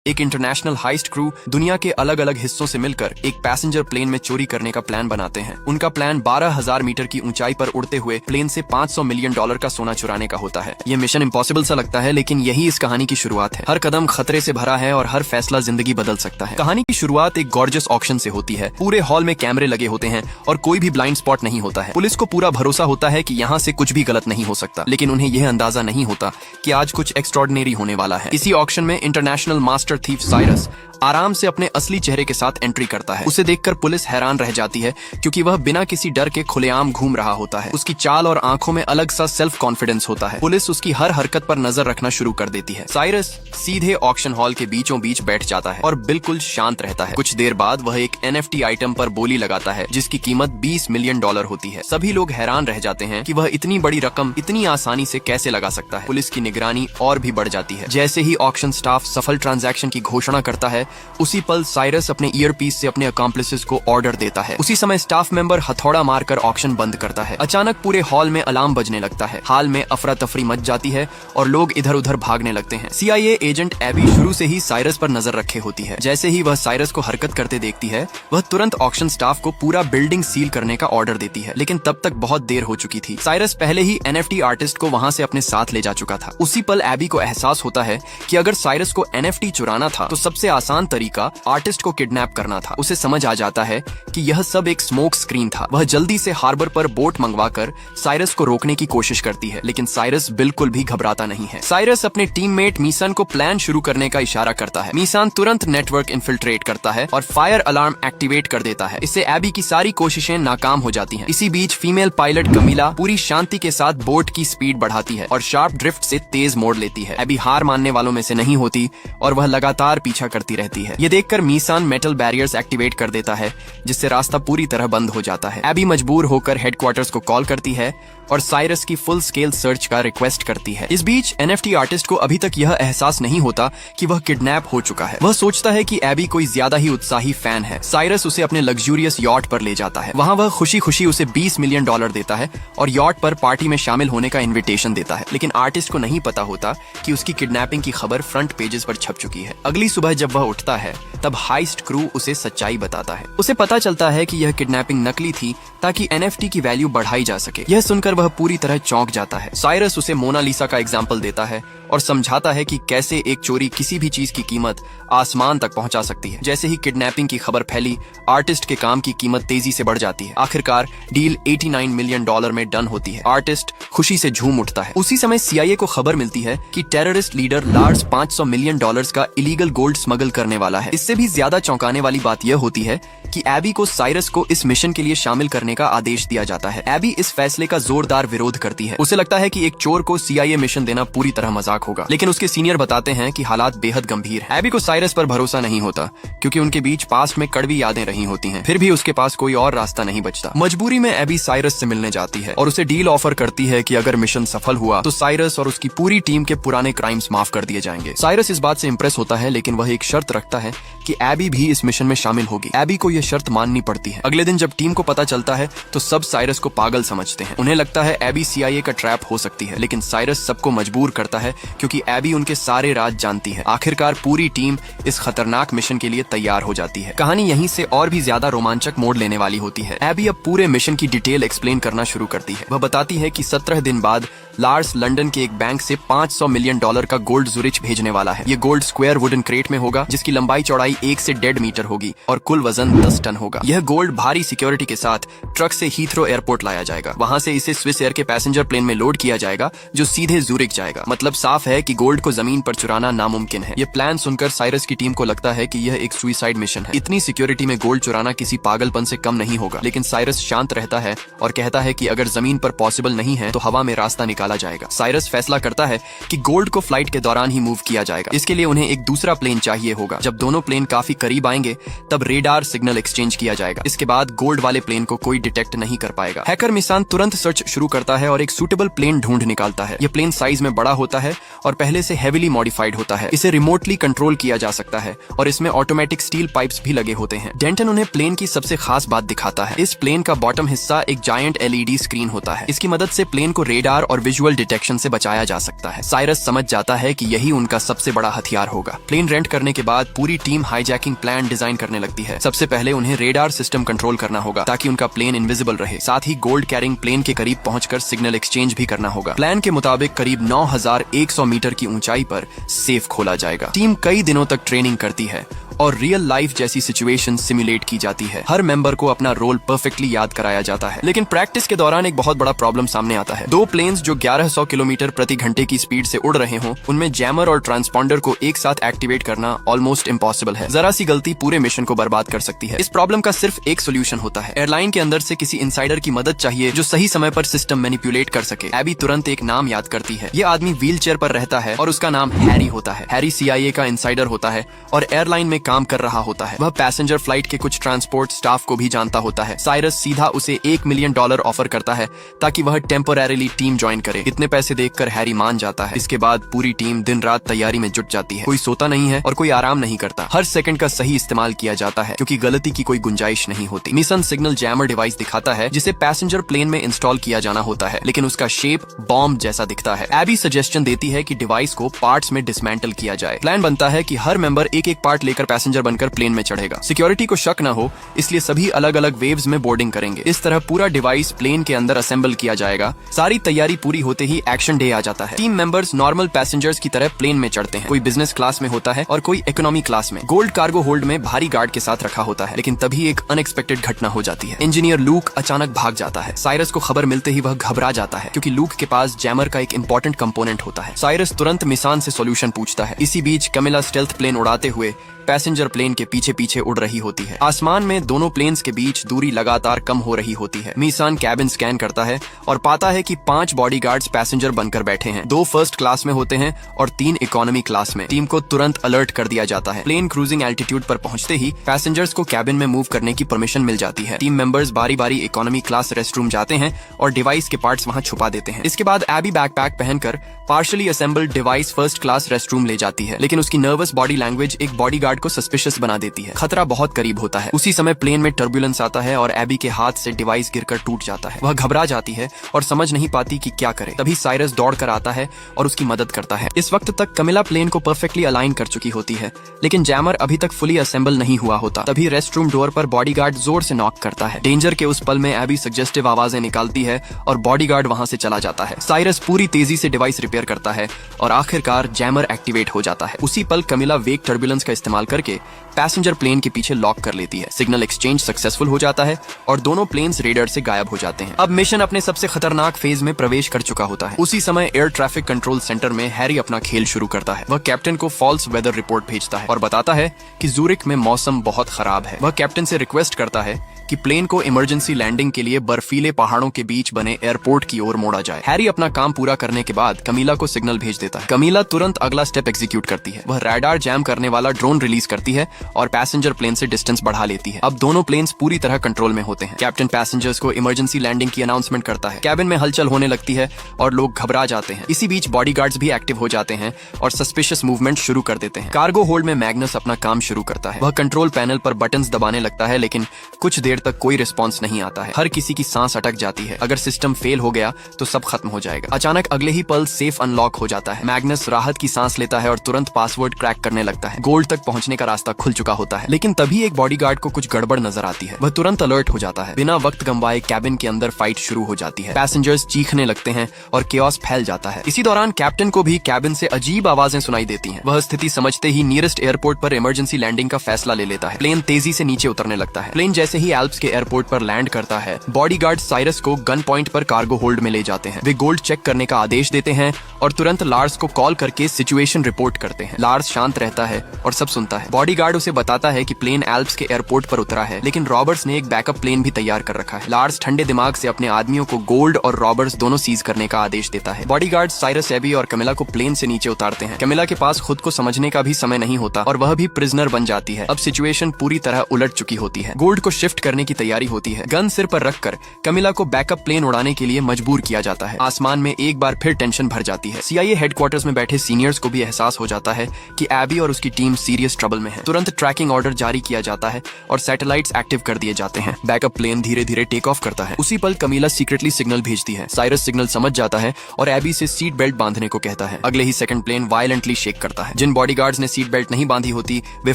एक international heist crew दुनिया के अलग अलग हिस्सों से मिलकर एक पैसेंजर प्लेन में चोरी करने का प्लान बनाते हैं। उनका प्लान 12,000 मीटर की ऊंचाई पर उड़ते हुए प्लेन से $500 मिलियन का सोना चुराने का होता है। ये मिशन इम्पॉसिबल सा लगता है, लेकिन यही इस कहानी की शुरुआत है। हर कदम खतरे से भरा है और हर फैसला जिंदगी बदल सकता है। कहानी की शुरुआत एक गॉर्जियस ऑक्शन से होती है। पूरे हॉल में कैमरे लगे होते हैं और कोई भी ब्लाइंड स्पॉट नहीं होता है। पुलिस को पूरा भरोसा होता है कि यहाँ से कुछ भी गलत नहीं हो सकता, लेकिन उन्हें यह अंदाजा नहीं होता कि आज कुछ एक्स्ट्रॉर्डिनरी होने वाला है। इसी ऑक्शन में इंटरनेशनल मास्टर थीफ साइरस आराम से अपने असली चेहरे के साथ एंट्री करता है। उसे देखकर पुलिस हैरान रह जाती है, क्योंकि वह बिना किसी डर के खुलेआम घूम रहा होता है। उसकी चाल और आंखों में अलग सा सेल्फ कॉन्फिडेंस होता है। पुलिस उसकी हर हरकत पर नजर रखना शुरू कर देती है। साइरस सीधे ऑक्शन हॉल के बीचों बीच बैठ जाता है और बिल्कुल शांत रहता है। कुछ देर बाद वह एक NFT आइटम पर बोली लगाता है, जिसकी कीमत $20 मिलियन होती है। सभी लोग हैरान रह जाते हैं कि वह इतनी बड़ी रकम इतनी आसानी से कैसे लगा सकता है। पुलिस की निगरानी और भी बढ़ जाती है। जैसे ही ऑक्शन स्टाफ सफल ट्रांजैक्शन की घोषणा करता है, उसी पल साइरस अपने ईयरपीस से अपने अकॉम्प्लिसेस को ऑर्डर देता है। उसी समय स्टाफ मेंबर हथौड़ा मारकर ऑक्शन बंद करता है। अचानक पूरे हॉल में अलार्म बजने लगता है। हाल में अफरा तफरी मच जाती है और लोग इधर उधर भागने लगते हैं। CIA एजेंट एबी शुरू से ही साइरस पर नजर रखे होती है। जैसे ही वह साइरस को हरकत करते देखती है, वह तुरंत ऑक्शन स्टाफ को पूरा बिल्डिंग सील करने का ऑर्डर देती है। लेकिन तब तक बहुत देर हो चुकी थी। साइरस पहले ही NFT आर्टिस्ट को वहां से अपने साथ ले जा चुका था। उसी पल एबी को एहसास होता है कि अगर साइरस को NFT चुराना था तो सबसे आसान तरीका आर्टिस्ट को किडनैप करना था। उसे समझ आ जाता है कि यह सब एक स्मोक स्क्रीन था। वह जल्दी से हार्बर पर बोट मंगवाकर साइरस को रोकने की कोशिश करती है, लेकिन साइरस बिल्कुल भी घबराता नहीं है। साइरस अपने टीममेट मीसान को प्लान शुरू करने का इशारा करता है। मीसान तुरंत नेटवर्क इन्फिल्ट्रेट करता है और फायर अलार्म एक्टिवेट कर देता है। इससे एबी की सारी कोशिशें नाकाम हो जाती हैं। इसी बीच फीमेल पायलट कमीला पूरी शांति के साथ बोट की स्पीड बढ़ाती है और शार्प ड्रिफ्ट से तेज मोड़ लेती है। एबी हार मानने वालों में से नहीं होती और वह लगातार पीछा करती रहती है। ये देखकर मीसान मेटल बैरियर्स एक्टिवेट कर देता है, जिससे रास्ता पूरी तरह बंद हो जाता है। एबी मजबूर होकर हेडक्वार्टर्स को कॉल करती है और साइरस की फुल स्केल सर्च का रिक्वेस्ट करती है। इस बीच NFT आर्टिस्ट को अभी तक यह एहसास नहीं होता कि वह किडनैप हो चुका है। वह सोचता है कि एबी कोई ज्यादा ही उत्साही फैन है। साइरस उसे अपने लग्जूरियस यॉट पर ले जाता है। वहां वह खुशी खुशी उसे $20 मिलियन देता है और यॉट पर पार्टी में शामिल होने का इन्विटेशन देता है। लेकिन आर्टिस्ट को नहीं पता होता कि उसकी किडनैपिंग की खबर फ्रंट पेजेस पर छप चुकी है। अगली सुबह जब वह उठता है, तब हाइस्ट क्रू उसे सच्चाई बताता है। उसे पता चलता है कि यह किडनैपिंग नकली थी ताकि NFT की वैल्यू बढ़ाई जा सके। यह सुनकर वह पूरी तरह चौंक जाता है। साइरस उसे मोनालिसा का एग्जाम्पल देता है और समझाता है कि कैसे एक चोरी किसी भी चीज की कीमत आसमान तक पहुंचा सकती है। जैसे ही किडनैपिंग की खबर फैली, आर्टिस्ट के काम की कीमत तेजी से बढ़ जाती है। आखिरकार डील $89 मिलियन में डन होती है। आर्टिस्ट खुशी से झूम उठता है। उसी समय CIA को खबर मिलती है कि टेररिस्ट लीडर लार्स $500 मिलियन का इलीगल गोल्ड स्मगल करने वाला है। इससे भी ज्यादा चौंकाने वाली बात यह होती है कि एबी को साइरस को इस मिशन के लिए शामिल करने का आदेश दिया जाता है। एबी इस फैसले का जोरदार विरोध करती है। उसे लगता है कि एक चोर को CIA मिशन देना पूरी तरह मजाक होगा, लेकिन उसके सीनियर बताते हैं कि हालात बेहद गंभीर है। एबी को साइरस पर भरोसा नहीं होता, क्योंकि उनके बीच पास्ट में कड़वी यादें रही होती हैं। फिर भी उसके पास कोई और रास्ता नहीं बचता। मजबूरी में एबी साइरस से मिलने जाती है और उसे डील ऑफर करती है कि अगर मिशन सफल हुआ तो साइरस और उसकी पूरी टीम के पुराने क्राइम्स माफ कर दिए जाएंगे। साइरस इस बात से इंप्रेस होता है, लेकिन वह एक शर्त रखता है कि एबी भी इस मिशन में शामिल होगी। एबी को यह शर्त माननी पड़ती है। अगले दिन जब टीम को पता चलता है तो सब साइरस को पागल समझते हैं। उन्हें लगता है एबी CIA का ट्रैप हो सकती है, लेकिन साइरस सबको मजबूर करता है, क्योंकि एबी उनके सारे राज जानती है। आखिरकार पूरी टीम इस खतरनाक मिशन के लिए तैयार हो जाती है। कहानी यहीं से और भी ज्यादा रोमांचक मोड़ लेने वाली होती है। एबी अब पूरे मिशन की डिटेल एक्सप्लेन करना शुरू करती है। वह बताती है कि 17 दिन बाद लार्स लंदन के एक बैंक से $500 मिलियन का गोल्ड जुरिच भेजने वाला है। ये गोल्ड स्क्वायर वुडन क्रेट में होगा, जिसकी लंबाई चौड़ाई 1 से 1.5 मीटर होगी और कुल वजन 10 टन होगा। यह गोल्ड भारी सिक्योरिटी के साथ ट्रक से हीथ्रो एयरपोर्ट लाया जाएगा। वहां से इसे स्विस एयर के पैसेंजर प्लेन में लोड किया जाएगा, जो सीधे जूरिक जाएगा। मतलब साफ है कि गोल्ड को जमीन पर चुराना नामुमकिन है। ये प्लान सुनकर साइरस की टीम को लगता है कि यह एक सुसाइड मिशन है। इतनी सिक्योरिटी में गोल्ड चुराना किसी पागलपन से कम नहीं होगा। लेकिन साइरस शांत रहता है और कहता है कि अगर जमीन पर पॉसिबल नहीं है तो हवा में रास्ता निकाला जाएगा। साइरस फैसला करता है कि गोल्ड को फ्लाइट के दौरान ही मूव किया जाएगा। इसके लिए उन्हें एक दूसरा प्लेन चाहिए होगा। जब दोनों प्लेन काफी करीब आएंगे, तब रेडार सिग्नल एक्सचेंज किया जाएगा। इसके बाद गोल्ड वाले प्लेन को कोई डिटेक्ट नहीं कर पाएगा। हैकर मिसान तुरंत सर्च शुरू करता है और एक सूटेबल प्लेन ढूंढ निकालता है। यह प्लेन साइज में बड़ा होता है और पहले से हेवीली मॉडिफाइड होता है। इसे रिमोटली कंट्रोल किया जा सकता है और इसमें ऑटोमेटिक स्टील पाइप्स भी लगे होते हैं। डेंटन उन्हें प्लेन की सबसे खास बात दिखाता है। इस प्लेन का बॉटम हिस्सा एक जायंट LED स्क्रीन होता है। इसकी मदद से प्लेन को रेडार और विजुअल विजुअल डिटेक्शन से बचाया जा सकता है। साइरस समझ जाता है कि यही उनका सबसे बड़ा हथियार होगा। प्लेन रेंट करने के बाद पूरी टीम हाईजैकिंग प्लान डिजाइन करने लगती है। सबसे पहले उन्हें रेडार सिस्टम कंट्रोल करना होगा ताकि उनका प्लेन इनविजिबल रहे। साथ ही गोल्ड कैरिंग प्लेन के करीब पहुंचकर सिग्नल एक्सचेंज भी करना होगा। प्लान के मुताबिक करीब 9100 मीटर की ऊंचाई पर सेफ खोला जाएगा। टीम कई दिनों तक ट्रेनिंग करती है और रियल लाइफ जैसी सिचुएशन सिमुलेट की जाती है। हर मेंबर को अपना रोल परफेक्टली याद कराया जाता है। लेकिन प्रैक्टिस के दौरान एक बहुत बड़ा प्रॉब्लम सामने आता है। दो प्लेन्स जो 1100 किलोमीटर प्रति घंटे की स्पीड से उड़ रहे हों, उनमें जैमर और ट्रांसपॉन्डर को एक साथ एक्टिवेट करना ऑलमोस्ट इम्पॉसिबल है। जरा सी गलती पूरे मिशन को बर्बाद कर सकती है। इस प्रॉब्लम का सिर्फ एक सोल्यूशन होता है। एयरलाइन के अंदर से किसी इनसाइडर की मदद चाहिए जो सही समय पर सिस्टम मैनिपुलेट कर सके। एबी तुरंत एक नाम याद करती है। ये आदमी व्हील चेयर पर रहता है और उसका नाम हैरी होता है। हैरी CIA का इनसाइडर होता है और एयरलाइन में काम कर रहा होता है। वह पैसेंजर फ्लाइट के कुछ ट्रांसपोर्ट स्टाफ को भी जानता होता है। साइरस सीधा उसे $1 मिलियन ऑफर करता है ताकि वह टेम्पोरेरीली टीम ज्वाइन करे। इतने पैसे देखकर हैरी मान जाता है। इसके बाद पूरी टीम दिन रात तैयारी में जुट जाती है। कोई सोता नहीं है और कोई आराम नहीं करता। हर सेकंड का सही इस्तेमाल किया जाता है क्योंकि गलती की कोई गुंजाइश नहीं होती। मिशन सिग्नल जैमर डिवाइस दिखाता है जिसे पैसेंजर प्लेन में इंस्टॉल किया जाना होता है, लेकिन उसका शेप बॉम्ब जैसा दिखता है। एबी सजेशन देती है कि डिवाइस को पार्ट्स में डिसमेंटल किया जाए। प्लान बनता है कि हर मेंबर एक एक पार्ट लेकर पैसेंजर बनकर प्लेन में चढ़ेगा। सिक्योरिटी को शक न हो इसलिए सभी अलग अलग वेव्स में बोर्डिंग करेंगे। इस तरह पूरा डिवाइस प्लेन के अंदर असेंबल किया जाएगा। सारी तैयारी पूरी होते ही एक्शन डे आ जाता है। टीम मेंबर्स नॉर्मल पैसेंजर्स की तरह प्लेन में चढ़ते हैं। कोई बिजनेस क्लास में होता है और कोई इकोनॉमी क्लास में। गोल्ड कार्गो होल्ड में भारी गार्ड के साथ रखा होता है, लेकिन तभी एक अनएक्सपेक्टेड घटना हो जाती है। इंजीनियर लूक अचानक भाग जाता है। साइरस को खबर मिलते ही वह घबरा जाता है क्योंकि लूक के पास जैमर का एक इंपॉर्टेंट कंपोनेंट होता है। साइरस तुरंत मिसान से सॉल्यूशन पूछता है। इसी बीच कमिला स्टेल्थ प्लेन उड़ाते हुए पैसेंजर प्लेन के पीछे पीछे उड़ रही होती है। आसमान में दोनों प्लेन्स के बीच दूरी लगातार कम हो रही होती है। मीसान कैबिन स्कैन करता है और पाता है कि 5 बॉडीगार्ड्स पैसेंजर बनकर बैठे हैं। 2 फर्स्ट क्लास में होते हैं और 3 इकोनॉमी क्लास में। टीम को तुरंत अलर्ट कर दिया जाता है। प्लेन क्रूजिंग एल्टीट्यूड पर पहुंचते ही पैसेंजर्स को कैबिन में मूव करने की परमिशन मिल जाती है। टीम मेंबर्स बारी बारी इकोनॉमी क्लास रेस्टरूम जाते हैं और डिवाइस के पार्ट्स वहां छुपा देते हैं। इसके बाद एबी बैकपैक पहनकर partially assembled device first class restroom ले जाती है, लेकिन उसकी नर्वस बॉडी लैंग्वेज एक बॉडीगार्ड को सस्पिशियस बना देती है। खतरा बहुत करीब होता है। उसी समय प्लेन में टर्बुलेंस आता है और एबी के हाथ से डिवाइस गिरकर टूट जाता है। वह घबरा जाती है और समझ नहीं पाती कि क्या करे। तभी साइरस दौड़कर आता है और उसकी मदद करता है। इस वक्त तक कमिला प्लेन को परफेक्टली अलाइन कर चुकी होती है, लेकिन जैमर अभी तक फुली असेंबल नहीं हुआ होता। तभी रेस्टरूम डोर पर बॉडीगार्ड जोर से नॉक करता है। डेंजर के उस पल में एबी सजेस्टिव आवाजें निकालती है और बॉडीगार्ड वहां से चला जाता है। साइरस पूरी तेजी से डिवाइस रिपेयर करता है और आखिरकार जैमर एक्टिवेट हो जाता है। उसी पल कमिला वेग टर्बुलेंस का इस्तेमाल करके पैसेंजर प्लेन के पीछे लॉक कर लेती है। सिग्नल एक्सचेंज सक्सेसफुल हो जाता है और दोनों प्लेन्स रेडर से गायब हो जाते हैं। अब मिशन अपने सबसे खतरनाक फेज में प्रवेश कर चुका होता है। उसी समय एयर ट्रैफिक कंट्रोल सेंटर में हैरी अपना खेल शुरू करता है। वह कैप्टन को फॉल्स वेदर रिपोर्ट भेजता है और बताता है कि ज़ूरिक में मौसम बहुत खराब है। वह कैप्टन से रिक्वेस्ट करता है कि प्लेन को इमरजेंसी लैंडिंग के लिए बर्फीले पहाड़ों के बीच बने एयरपोर्ट की ओर मोड़ा जाए। हैरी अपना काम पूरा करने के बाद कमीला को सिग्नल भेज देता है। कमीला तुरंत अगला स्टेप एग्जीक्यूट करती है। वह रडार जैम करने वाला ड्रोन रिलीज करती है और पैसेंजर प्लेन से डिस्टेंस बढ़ा लेती है। अब दोनों प्लेन्स पूरी तरह कंट्रोल में होते हैं। कैप्टन पैसेंजर्स को इमरजेंसी लैंडिंग की अनाउंसमेंट करता है। कैबिन में हलचल होने लगती है और लोग घबरा जाते हैं। इसी बीच बॉडीगार्ड्स भी एक्टिव हो जाते हैं और सस्पिशियस मूवमेंट शुरू कर देते हैं। कार्गो होल्ड में मैग्नस अपना काम शुरू करता है। वह कंट्रोल पैनल पर बटन्स दबाने लगता है, लेकिन कुछ देर तक कोई रिस्पॉन्स नहीं आता है। हर किसी की सांस अटक जाती है। अगर सिस्टम फेल हो गया तो सब खत्म हो जाएगा। अचानक अगले ही पल सेफ अनलॉक हो जाता है। मैग्नस राहत की सांस लेता है और तुरंत पासवर्ड क्रैक करने लगता है। गोल्ड तक पहुंचने का रास्ता खुल चुका होता है, लेकिन तभी एक बॉडीगार्ड को कुछ गड़बड़ नजर आती है। वह तुरंत अलर्ट हो जाता है। बिना वक्त गंवाए कैबिन के अंदर फाइट शुरू हो जाती है। पैसेंजर्स चीखने लगते हैं और केओस फैल जाता है। इसी दौरान कैप्टन को भी कैबिन से अजीब आवाजें सुनाई देती हैं। वह स्थिति समझते ही नियरेस्ट एयरपोर्ट पर इमरजेंसी लैंडिंग का फैसला ले लेता है। प्लेन तेजी से नीचे उतरने लगता है। प्लेन जैसे ही एल्प्स के एयरपोर्ट पर लैंड करता है, बॉडीगार्ड साइरस को गन पॉइंट पर कार्गो होल्ड में ले जाते हैं। वे गोल्ड चेक करने का आदेश देते हैं और तुरंत लार्स को कॉल करके सिचुएशन रिपोर्ट करते हैं। लार्स शांत रहता है और सब सुनता है। बॉडीगार्ड उसे बताता है कि प्लेन एल्प्स के एयरपोर्ट पर उतरा है, लेकिन रॉबर्ट्स ने एक बैकअप प्लेन भी तैयार कर रखा है। लार्स ठंडे दिमाग से अपने आदमियों को गोल्ड और रॉबर्ट्स दोनों सीज करने का आदेश देता है। बॉडीगार्ड साइरस, एबी और कमिला को प्लेन से नीचे उतारते हैं। कमिला के पास खुद को समझने का भी समय नहीं होता और वह भी प्रिजनर बन जाती है। अब सिचुएशन पूरी तरह उलट चुकी होती है। गोल्ड को शिफ्ट करने करने की तैयारी होती है। गन सिर पर रखकर कमिला को बैकअप प्लेन उड़ाने के लिए मजबूर किया जाता है। आसमान में एक बार फिर टेंशन भर जाती है। CIA हेडक्वार्टर्स में बैठे सीनियर्स को भी एहसास हो जाता है कि एबी और उसकी टीम सीरियस ट्रबल में है। तुरंत ट्रैकिंग ऑर्डर जारी किया जाता है और सैटेलाइट्स एक्टिव कर दिए जाते हैं। बैकअप प्लेन धीरे धीरे टेक ऑफ करता है। उसी पल कमिला सीक्रेटली सिग्नल भेजती है। साइरस सिग्नल समझ जाता है और एबी से सीट बेल्ट बांधने को कहता है। अगले ही सेकंड प्लेन वायलेंटली शेक करता है। जिन बॉडीगार्ड्स ने सीट बेल्ट नहीं बांधी होती वे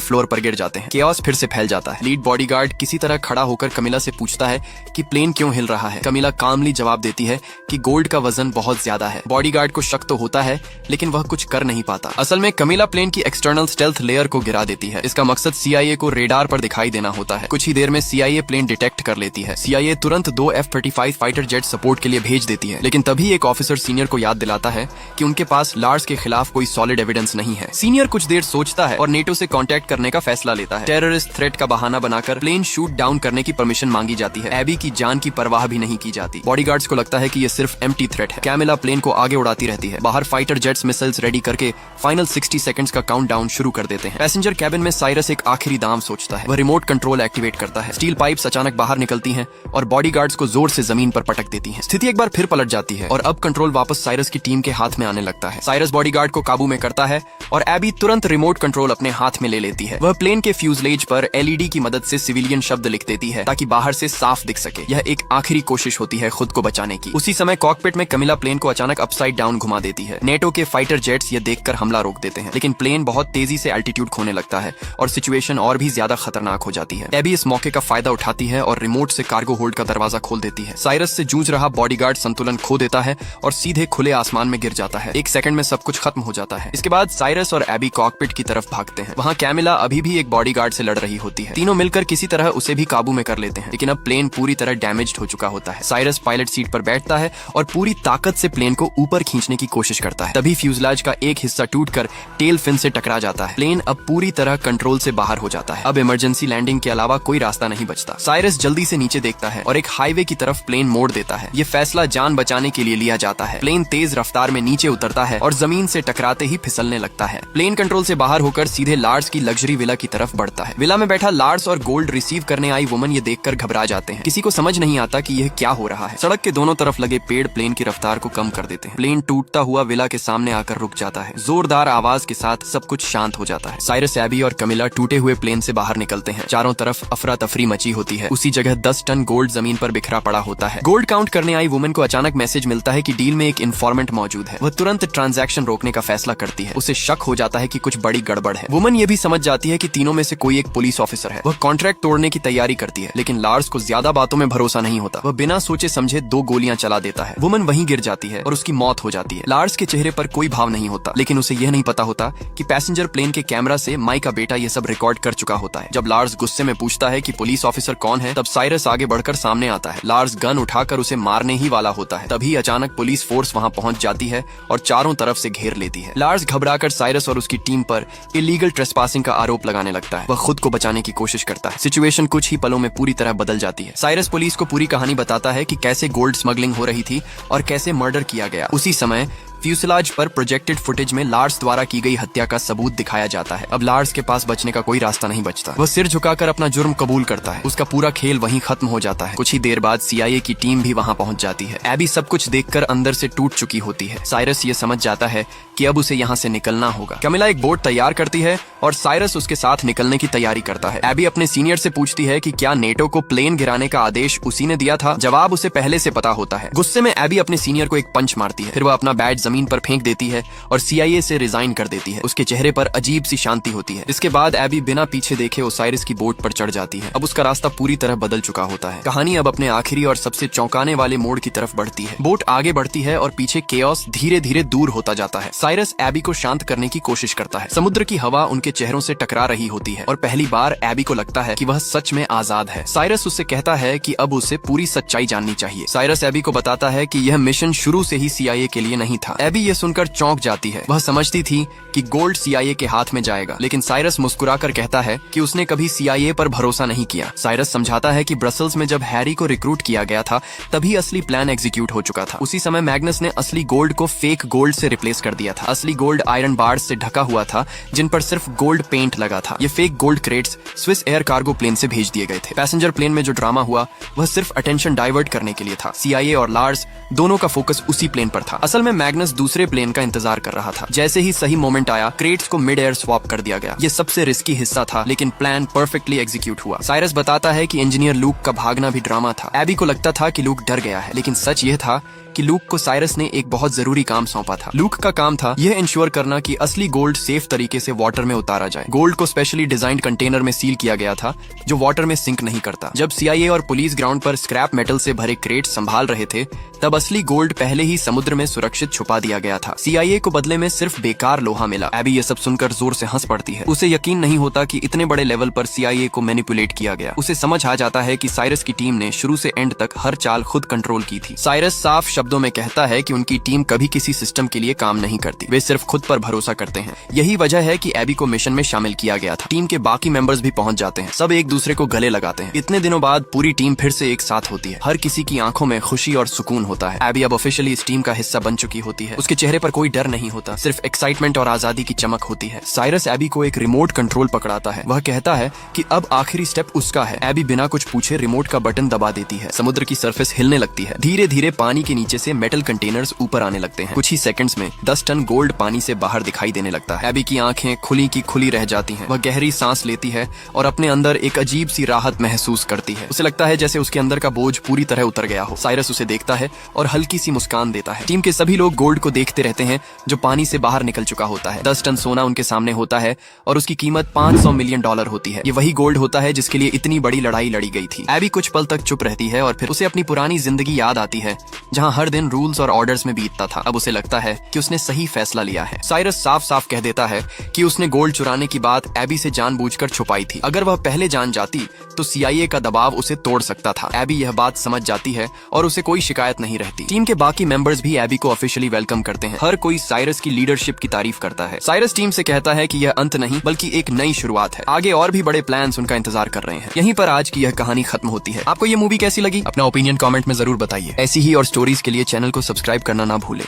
फ्लोर पर गिर जाते हैं। केओस फिर से फैल जाता है। लीड बॉडीगार्ड किसी तरह खड़ा होकर कमिला से पूछता है कि प्लेन क्यों हिल रहा है। कमिला कामली जवाब देती है कि गोल्ड का वजन बहुत ज्यादा है। बॉडीगार्ड को शक तो होता है लेकिन वह कुछ कर नहीं पाता। असल में कमिला प्लेन की एक्सटर्नल स्टेल्थ लेयर को गिरा देती है। इसका मकसद CIA को रेडार पर दिखाई देना होता है। कुछ ही देर में CIA प्लेन डिटेक्ट कर लेती है। CIA तुरंत 2 F-35 फाइटर जेट सपोर्ट के लिए भेज देती है, लेकिन तभी एक ऑफिसर सीनियर को याद दिलाता है कि उनके पास लार्स के खिलाफ कोई सॉलिड एविडेंस नहीं है। सीनियर कुछ देर सोचता है और नेटो से कांटेक्ट करने का फैसला लेता है। टेररिस्ट थ्रेट का बहाना बनाकर प्लेन शूट डाउन करने की परमिशन मांगी जाती है। एबी की जान की परवाह भी नहीं की जाती। बॉडीगार्ड्स को लगता है कि ये सिर्फ एम्प्टी थ्रेट है। कैमिला प्लेन को आगे उड़ाती रहती है। बाहर फाइटर जेट्स मिसाइल्स रेडी करके फाइनल 60 सेकंड्स का काउंटडाउन शुरू कर देते हैं। पैसेंजर कैबिन में साइरस एक आखिरी दांव सोचता है। वह रिमोट कंट्रोल एक्टिवेट करता है। स्टील पाइप्स अचानक बाहर निकलती हैं और बॉडीगार्ड्स को जोर से जमीन पर पटक देती हैं। स्थिति एक बार फिर पलट जाती है और अब कंट्रोल वापस साइरस की टीम के हाथ में आने लगता है। साइरस बॉडीगार्ड को काबू में करता है और एबी तुरंत रिमोट कंट्रोल अपने हाथ में ले लेती है। वह प्लेन के फ्यूजलेज पर LED की मदद से सिविलियन शब्द लिख देती है ताकि बाहर से साफ दिख सके। यह एक आखिरी कोशिश होती है खुद को बचाने की। उसी समय कॉकपिट में कमिला प्लेन को अचानक अपसाइड डाउन घुमा देती है। नेटो के फाइटर जेट्स ये देखकर हमला रोक देते हैं, लेकिन प्लेन बहुत तेजी से एल्टीट्यूड खोने लगता है और सिचुएशन और भी ज्यादा खतरनाक हो जाती है। एबी इस मौके का फायदा उठाती है और रिमोट से कार्गो होल्ड का दरवाजा खोल देती है। साइरस से जूझ रहा बॉडीगार्ड संतुलन खो देता है और सीधे खुले आसमान में गिर जाता है। एक सेकंड में सब कुछ खत्म हो जाता है। इसके बाद साइरस और एबी कॉकपिट की तरफ भागते हैं। वहाँ कैमिला अभी भी एक बॉडीगार्ड से लड़ रही होती है। तीनों मिलकर किसी तरह उसे भी काबू में कर लेते हैं, लेकिन अब प्लेन पूरी तरह डैमेज्ड हो चुका होता है। साइरस पायलट सीट पर बैठता है और पूरी ताकत से प्लेन को ऊपर खींचने की कोशिश करता है। तभी फ्यूजलाज का एक हिस्सा टूटकर टेल फिन से टकरा जाता है। प्लेन अब पूरी तरह कंट्रोल से बाहर हो जाता है। अब इमरजेंसी लैंडिंग के अलावा कोई रास्ता नहीं बचता। साइरस जल्दी से नीचे देखता है और एक हाईवे की तरफ प्लेन मोड़ देता है। ये फैसला जान बचाने के लिए लिया जाता है। प्लेन तेज रफ्तार में नीचे उतरता है और जमीन से टकराते ही फिसलने लगता है। प्लेन कंट्रोल से बाहर होकर सीधे लार्स की लग्जरी विला की तरफ बढ़ता है। विला में बैठा लार्स और गोल्ड रिसीव करने आई वुमन ये देखकर घबरा जाते हैं। किसी को समझ नहीं आता कि यह क्या हो रहा है। सड़क के दोनों तरफ लगे पेड़ प्लेन की रफ्तार को कम कर देते हैं। प्लेन टूटता हुआ विला के सामने आकर रुक जाता है। जोरदार आवाज के साथ सब कुछ शांत हो जाता है। साइरस, एबी और कमिला टूटे हुए प्लेन से बाहर निकलते हैं। चारों तरफ अफरा तफरी मची होती है। उसी जगह 10 टन गोल्ड जमीन पर बिखरा पड़ा होता है। गोल्ड काउंट करने आई वुमन को अचानक मैसेज मिलता है कि डील में एक इन्फॉर्मेंट मौजूद है। वह तुरंत ट्रांजैक्शन रोकने का फैसला करती है। उसे शक हो जाता है कि कुछ बड़ी गड़बड़ है। वुमन ये भी समझ जाती है कि तीनों में से कोई एक पुलिस ऑफिसर है। वह कॉन्ट्रैक्ट तोड़ने की तैयारी करती है, लेकिन लार्स को ज्यादा बातों में भरोसा नहीं होता। वह बिना सोचे समझे 2 गोलियां चला देता है। वुमन वहीं गिर जाती है और उसकी मौत हो जाती है। लार्स के चेहरे पर कोई भाव नहीं होता, लेकिन उसे यह नहीं पता होता कि पैसेंजर प्लेन के कैमरा से माई का बेटा ये सब रिकॉर्ड कर चुका होता है। जब लार्स गुस्से में पूछता है कि पुलिस ऑफिसर कौन है, तब साइरस आगे बढ़कर सामने आता है। लार्स गन उठाकर उसे मारने ही वाला होता है। तभी अचानक पुलिस फोर्स वहां पहुंच जाती है और चारों तरफ से घेर लेती है। लार्स घबराकर साइरस और उसकी टीम पर इलीगल ट्रेसपासिंग का आरोप लगाने लगता है। वह खुद को बचाने की कोशिश करता है। सिचुएशन कुछ ही पलों में पूरी तरह बदल जाती है। साइरस पुलिस को पूरी कहानी बताता है कि कैसे गोल्ड स्मगलिंग हो रही थी और कैसे मर्डर किया गया। उसी समय फ्यूसलाज पर प्रोजेक्टेड फुटेज में लार्स द्वारा की गई हत्या का सबूत दिखाया जाता है। अब लार्स के पास बचने का कोई रास्ता नहीं बचता। वह सिर झुकाकर अपना जुर्म कबूल करता है। उसका पूरा खेल वहीं खत्म हो जाता है। कुछ ही देर बाद CIA की टीम भी वहां पहुंच जाती है। एबी सब कुछ देखकर अंदर से टूट चुकी होती है। साइरस ये समझ जाता है कि अब उसे यहाँ से निकलना होगा। कमिला एक बोट तैयार करती है और साइरस उसके साथ निकलने की तैयारी करता है। एबी अपने सीनियर से पूछती है कि क्या नेटो को प्लेन गिराने का आदेश उसी ने दिया था। जवाब उसे पहले से पता होता है। गुस्से में एबी अपने सीनियर को एक पंच मारती है। फिर वह अपना बैट जमीन पर फेंक देती है और CIA से रिजाइन कर देती है। उसके चेहरे पर अजीब सी शांति होती है। इसके बाद एबी बिना पीछे देखे ओसाइरिस की बोट पर चढ़ जाती है। अब उसका रास्ता पूरी तरह बदल चुका होता है। कहानी अब अपने आखिरी और सबसे चौंकाने वाले मोड़ की तरफ बढ़ती है। बोट आगे बढ़ती है और पीछे केओस धीरे धीरे दूर होता जाता है। साइरस एबी को शांत करने की कोशिश करता है। समुद्र की हवा उनके चेहरों से टकरा रही होती है और पहली बार एबी को लगता है कि वह सच में आजाद है। साइरस उससे कहता है कि अब उसे पूरी सच्चाई जाननी चाहिए। साइरस एबी को बताता है कि यह मिशन शुरू से ही CIA के लिए नहीं था। एबी ये सुनकर चौंक जाती है। वह समझती थी कि गोल्ड CIA के हाथ में जाएगा, लेकिन साइरस मुस्कुराकर कहता है कि उसने कभी CIA पर भरोसा नहीं किया। साइरस समझाता है कि ब्रसल्स में जब हैरी को रिक्रूट किया गया था तभी असली प्लान एग्जीक्यूट हो चुका था। उसी समय मैग्नस ने असली गोल्ड को फेक गोल्ड से रिप्लेस कर दिया था। असली गोल्ड आयरन बार्स से ढका हुआ था जिन पर सिर्फ गोल्ड पेंट लगा था। ये fake gold crates Swiss air cargo plane से भेज दिए गए थे। पैसेंजर प्लेन में जो ड्रामा हुआ वह सिर्फ अटेंशन डाइवर्ट करने के लिए था। CIA और लार्स दोनों का फोकस उसी प्लेन पर था। असल में मैग्नस दूसरे प्लेन का इंतजार कर रहा था। जैसे ही सही मोमेंट आया, क्रेट्स को मिड एयर स्वैप कर दिया गया। ये सबसे रिस्की हिस्सा था, लेकिन प्लान परफेक्टली एग्जीक्यूट हुआ। साइरस बताता है कि इंजीनियर लूक का भागना भी ड्रामा था। एबी को लगता था कि लूक डर गया है, लेकिन सच यह था कि लूक को साइरस ने एक बहुत जरूरी काम सौंपा था। लूक का काम था यह इंश्योर करना कि असली गोल्ड सेफ तरीके से वाटर में उतारा जाए। गोल्ड को स्पेशली डिजाइंड कंटेनर में सील किया गया था जो वाटर में सिंक नहीं करता। जब CIA और पुलिस ग्राउंड पर स्क्रैप मेटल से भरे क्रेट संभाल रहे थे, तब असली गोल्ड पहले ही समुद्र में सुरक्षित छुपा दिया गया था। CIA को बदले में सिर्फ बेकार लोहा मिला। एबी ये सब सुनकर जोर से हंस पड़ती है। उसे यकीन नहीं होता कि इतने बड़े लेवल पर CIA को मैनिपुलेट किया गया। उसे समझ आ जाता है कि साइरस की टीम ने शुरू से एंड तक हर चाल खुद कंट्रोल की थी। साइरस साफ शब्दों में कहता है कि उनकी टीम कभी किसी सिस्टम के लिए काम नहीं करती, वे सिर्फ खुद पर भरोसा करते हैं। यही वजह है कि एबी को मिशन में शामिल किया गया था। टीम के बाकी मेंबर्स भी पहुंच जाते हैं। सब एक दूसरे को गले लगाते हैं। इतने दिनों बाद पूरी टीम फिर से एक साथ होती है। हर किसी की आंखों में खुशी और सुकून होता है। एबी अब ऑफिशियली इस टीम का हिस्सा बन चुकी होती है। उसके चेहरे पर कोई डर नहीं होता, सिर्फ एक्साइटमेंट और आजादी की चमक होती है। साइरस एबी को एक रिमोट कंट्रोल पकड़ाता है। वह कहता है कि अब आखिरी स्टेप उसका है। एबी बिना कुछ पूछे रिमोट का बटन दबा देती है। समुद्र की सरफेस हिलने लगती है। धीरे धीरे पानी के नीचे से मेटल कंटेनर्स ऊपर आने लगते हैं। कुछ ही सेकंड्स में 10 टन गोल्ड पानी से बाहर दिखाई देने लगता है। एबी की आंखें खुली की खुली रह जाती हैं। वह गहरी सांस लेती है और अपने अंदर एक अजीब सी राहत महसूस करती है। उसे लगता है जैसे उसके अंदर का बोझ पूरी तरह उतर गया हो। साइरस उसे देखता है और हल्की सी मुस्कान देता है। टीम के सभी लोग गोल्ड को देखते रहते हैं जो पानी से बाहर निकल चुका होता है। 10 टन सोना उनके सामने होता है और उसकी कीमत $500 मिलियन होती है। ये वही गोल्ड होता है जिसके लिए इतनी बड़ी लड़ाई लड़ी गई थी। एबी कुछ पल तक चुप रहती है और फिर उसे अपनी पुरानी जिंदगी याद आती है जहाँ हर दिन रूल्स और ऑर्डर्स में बीतता था। अब उसे लगता है कि उसने सही फैसला लिया है। साइरस साफ साफ कह देता है कि उसने गोल्ड चुराने की बात एबी से जानबूझकर छुपाई थी। अगर वह पहले जान जाती तो CIA का दबाव उसे तोड़ सकता था। एबी यह बात समझ जाती है और उसे कोई शिकायत नहीं रहती। टीम के बाकी मेंबर्स भी एबी को ऑफिशियली वेलकम करते हैं। हर कोई साइरस की लीडरशिप की तारीफ करता है। साइरस टीम से कहता है कि यह अंत नहीं बल्कि एक नई शुरुआत है। आगे और भी बड़े प्लान्स उनका इंतजार कर रहे हैं। यहीं पर आज की यह कहानी खत्म होती है। आपको ये मूवी कैसी लगी? अपना ओपिनियन कमेंट में जरूर बताइए। ऐसी ही और स्टोरीज के लिए चैनल को सब्सक्राइब करना ना भूलें।